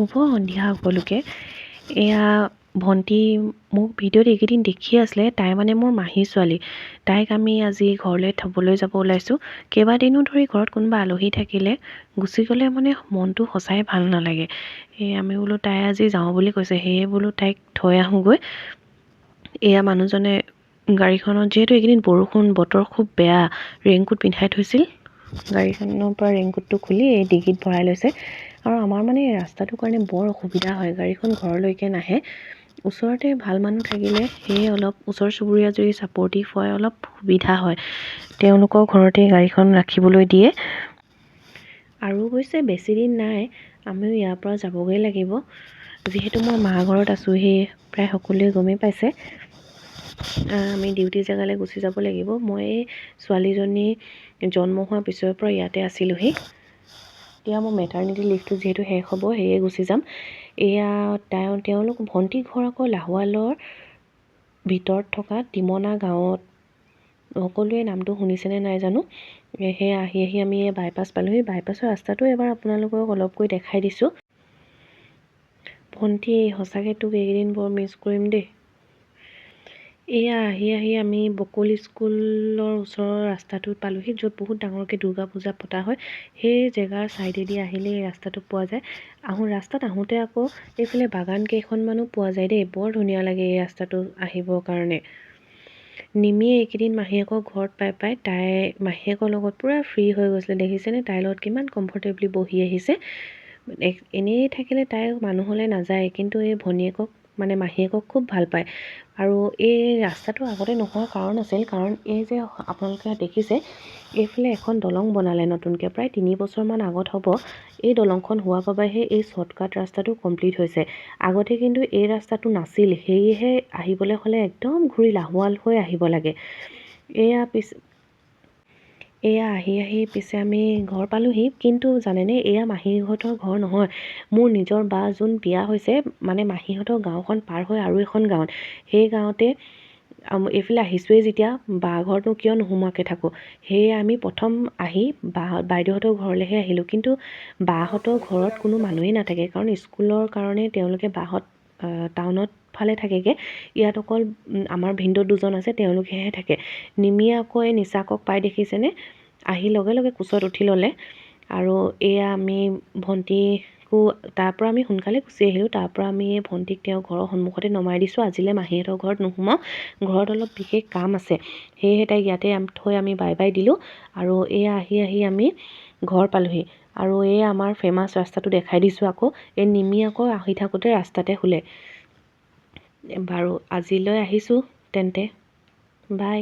শুভ সন্ধিয়া সকলোকে। এয়া ভণ্টি মোক ভিডিঅ'ত এইকেইদিন দেখি আছিলে। তাই মানে মোৰ মাহী ছোৱালী। তাইক আমি আজি ঘৰলৈ থ'বলৈ যাব ওলাইছোঁ। কেইবাদিনো ধৰি ঘৰত কোনোবা আলহী থাকিলে গুচি গ'লে মানে মনটো সঁচাই ভাল নালাগে। আমি বোলো তাই আজি যাওঁ বুলি কৈছে, সেয়ে বোলো তাইক থৈ আহোঁগৈ। এয়া মানুহজনে গাড়ীখনত, যিহেতু এইকেইদিন বৰষুণ, বতৰ খুব বেয়া, ৰেইনকোট পিন্ধাই থৈছিল। গাড়ীখনৰ পৰা ৰেইনকোটটো খুলি এই ডিগিত ভৰাই লৈছে। আৰু আমাৰ মানে ৰাস্তাটোৰ কাৰণে বৰ অসুবিধা হয়, গাড়ীখন ঘৰলৈকে নাহে। ওচৰতে ভাল মানুহ থাকিলে সেয়ে অলপ ওচৰ চুবুৰীয়া যদি ছাপৰ্টিভ হয় অলপ সুবিধা হয়, তেওঁলোকৰ ঘৰতে গাড়ীখন ৰাখিবলৈ দিয়ে। আৰু অৱশ্যে বেছিদিন নাই, আমিও ইয়াৰ পৰা যাবগৈ লাগিব। যিহেতু মই মা ঘৰত আছোঁ, সেয়ে প্ৰায় সকলোৱে গমেই পাইছে আমি ডিউটি জেগালৈ গুচি যাব লাগিব। মই ছোৱালীজনী জন্ম হোৱাৰ পিছৰ পৰা ইয়াতে আছিলোঁহি। এতিয়া মোৰ মেটাৰনিটি লিভটো যিহেতু শেষ হ'ব, সেয়ে গুচি যাম। এয়া তেওঁলোক ভণ্টিৰ ঘৰ আকৌ লাহোৱালৰ ভিতৰত থকা টিমনা গাঁৱত। সকলোৱে নামটো শুনিছেনে নাই জানো। সেয়া আহি আমি এই বাইপাছ পালোঁহি। বাইপাছৰ ৰাস্তাটো এবাৰ আপোনালোকক অলপকৈ দেখাই দিছোঁ। ভণ্টি, সঁচাকৈ তোক এইকেইদিন বৰ মিছ কৰিম দেই। এয়া আহি আমি বকুল স্কুলৰ ওচৰৰ ৰাস্তাটোত পালোঁহি, য'ত বহুত ডাঙৰকৈ দুৰ্গা পূজা পতা হয়। সেই জেগাৰ ছাইডেদি আহিলে এই ৰাস্তাটো পোৱা যায়। ৰাস্তাত আহোঁতে আকৌ এইফালে বাগান কেইখনমানো পোৱা যায় দেই, বৰ ধুনীয়া লাগে এই ৰাস্তাটো আহিবৰ কাৰণে। নিমিয়ে এইকেইদিন মাহীয়েকৰ ঘৰত পাই তাই মাহীয়েকৰ লগত পূৰা ফ্ৰী হৈ গৈছিলে। দেখিছেনে তাইৰ লগত কিমান কমফৰ্টেবলি বহি আহিছে। এনেই থাকিলে তাই মানুহলৈ নাযায়, কিন্তু এই ভনীয়েকক মানে মাহীয়েকক খুব ভাল পায়। আৰু এই ৰাস্তাটো আগতে নোহোৱাৰ কাৰণ আছিল, কাৰণ এই যে আপোনালোকে দেখিছে এইফালে এখন দলং বনালে নতুনকৈ, প্ৰায় 3 বছৰমান আগত হ'ব। এই দলংখন হোৱাৰ বাবেহে এই শ্বৰ্টকাট ৰাস্তাটো কমপ্লিট হৈছে। আগতে কিন্তু এই ৰাস্তাটো নাছিল, সেয়েহে আহিবলৈ হ'লে একদম ঘূৰি লাহোৱাল হৈ আহিব লাগে। এয়া আহি পিছে আমি ঘৰ পালোঁহি। কিন্তু জানেনে, এয়া মাহীহঁতৰ ঘৰ নহয়, মোৰ নিজৰ বা যোন বিয়া হৈছে, মানে মাহীহঁতৰ গাঁওখন পাৰ হৈ আৰু এখন গাঁৱত। সেই গাঁৱতে এইফালে আহিছোঁৱেই যেতিয়া, বা ঘৰতো কিয় নোসোমোৱাকৈ থাকোঁ। সেয়ে আমি প্ৰথম আহি বাইদেউহঁতৰ ঘৰলৈহে আহিলোঁ। কিন্তু বাহঁতৰ ঘৰত কোনো মানুহেই নাথাকে, কাৰণ স্কুলৰ কাৰণে তেওঁলোকে বাহঁত টাউনত ফালে থাকেগৈ। ইয়াত অকল আমাৰ ভিনদেউ দুজন আছে, তেওঁলোকেহে থাকে। নিমিয়ে আকৌ এই নিচাকক পাই দেখিছেনে, আহি লগে লগে কোচত উঠি ল'লে। আৰু এয়া আমি ভণ্টিকো তাৰ পৰা আমি সোনকালে গুচি আহিলোঁ। তাৰ পৰা আমি ভণ্টিক তেওঁৰ ঘৰৰ সন্মুখতে নমাই দিছোঁ। আজিলৈ মাহীহঁতৰ ঘৰত নোসোমাওঁ, ঘৰত অলপ বিশেষ কাম আছে, সেয়েহে তাইক ইয়াতে থৈ আমি বাই বাই দিলোঁ। আৰু এয়া আহি আমি ঘৰ পালোঁহি। আৰু এই আমাৰ ফেমাছ ৰাস্তাটো দেখাই দিছোঁ আকৌ। এই নিমি আকৌ আহি থাকোঁতে ৰাস্তাতে শুলে। বাৰু আজিলৈ আহিছোঁ তেন্তে, বাই।